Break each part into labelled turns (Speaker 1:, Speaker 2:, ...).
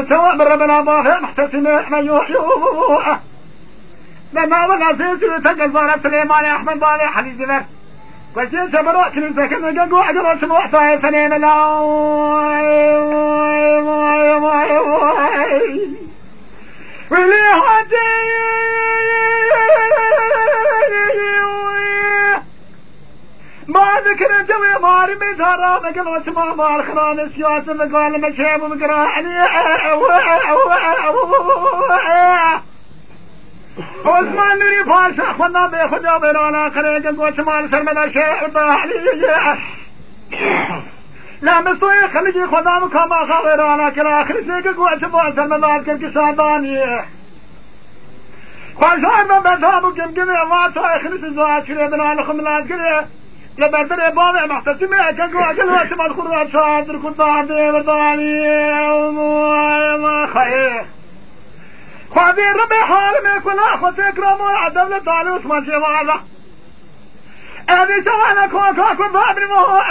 Speaker 1: سواء من ربنا ضافع محتسم لما وضع سيسر تقل ظهر سليمان أحمد بالي حديث ذر وشين شبروا كنيسة كنا قلقوا عقروا شموع طاية سنين الله وليه ما ذكر جوي ماري مزهرة مقل وسماء مال خلال السياسة مقال مشيب ومقراني عثمان نري فارس أخونا بيخدا بيرانا خريق وسماء سرمدا شيء وطاحلي لا مستوي خليجي خدا مكاما خاورانا كلا خريسيك وسماء سرمدا كالكساداني خواجان من بذهب جمجمي واتوا خليس الزواج كري بنا لخملات كري لبردر بابع محتسمي كنكو أجل واسم الخراب صادر كنتان دي ورداني ما خير خوادي ربي حالمي كنا أخوتي اكرامو عدولة تعالي واسمان شيوالا أبي سوانا كوكا كن بابري مهو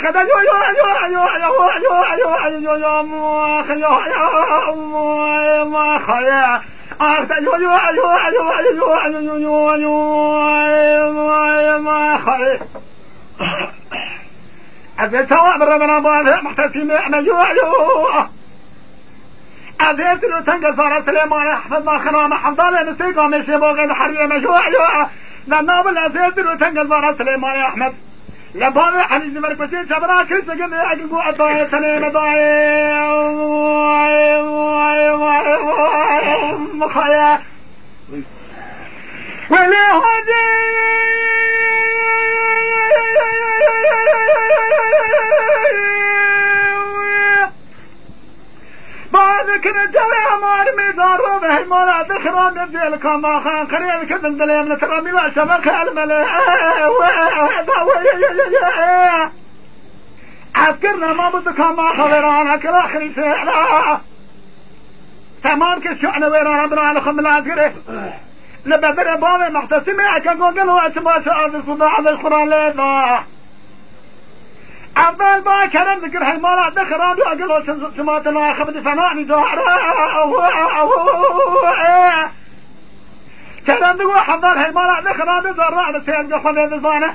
Speaker 1: كذا ما خيا ما خيا أبي سواء بربنا بالي محتسمي أبي تلو تنقل صار سليمان أحمد ما خنام حمدان نسيقا مشي بوغي حرية مجوع لما بالأبي تلو تنقل صار سليمان أحمد لبابي حديث مركزين شبرا كيس قمي أقلقوا أطايا سنين ضايا مخايا وليه هدي بعد كنا جوي أمار ميزار وبه المولا بخران نزيل كما خان خريب كذن دليم نترمي وشبك الملئ عسكرنا ما بدك ما خبرانا كلا آخر شيء لا تمام كشعنا ويرانا بنا خملات كره لبدر بابي محتسمي كقول قالوا أسماء سعاد الصداع بالقرآن لا أفضل ما كلام ذكر هالمرة دخران وأقول سمات الله خبز فناني زهر كلام ذكر حضر هالمرة دخران زهر على سيد خليل الزانة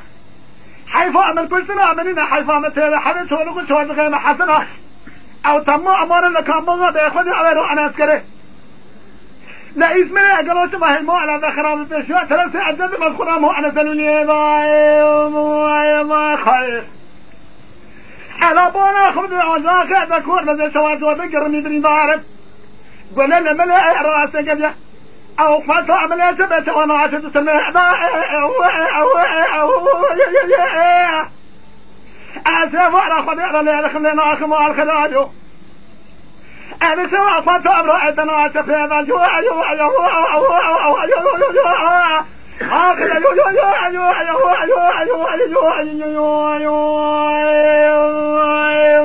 Speaker 1: حيث أمل كل سنة أمنين حيث أمل حدث ونقول شوال غير حسنة أو تم أمر لك أمر بيخذ أولو أنا أسكره لا اسمي أقول سماه المؤلة دخران بشوال ثلاثة عدد مذكرة مو أنا سنوني ما خير على بونا خذ العزاك ذكور بدل سواد وذكر مدري ضارب قلنا لملا راسك قبله أو فتى عملية بس وأنا عشت سمع أسف على خبير اللي خلينا أخم على الخلاجو أنا سوى فتى أبرأتنا أسف هذا جوا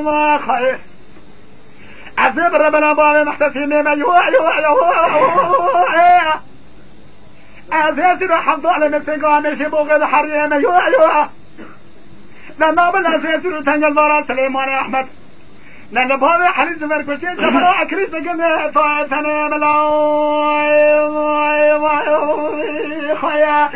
Speaker 1: ما خير عذب ربنا بالي محتسمين أزيد حمد على نفسك مشي بوغد حريم لما بالأزيد تنقل ضرر سليمان أحمد لأن بابي حريز مركوشين شبرا أكريس قمي طاعتني ملاوي خيا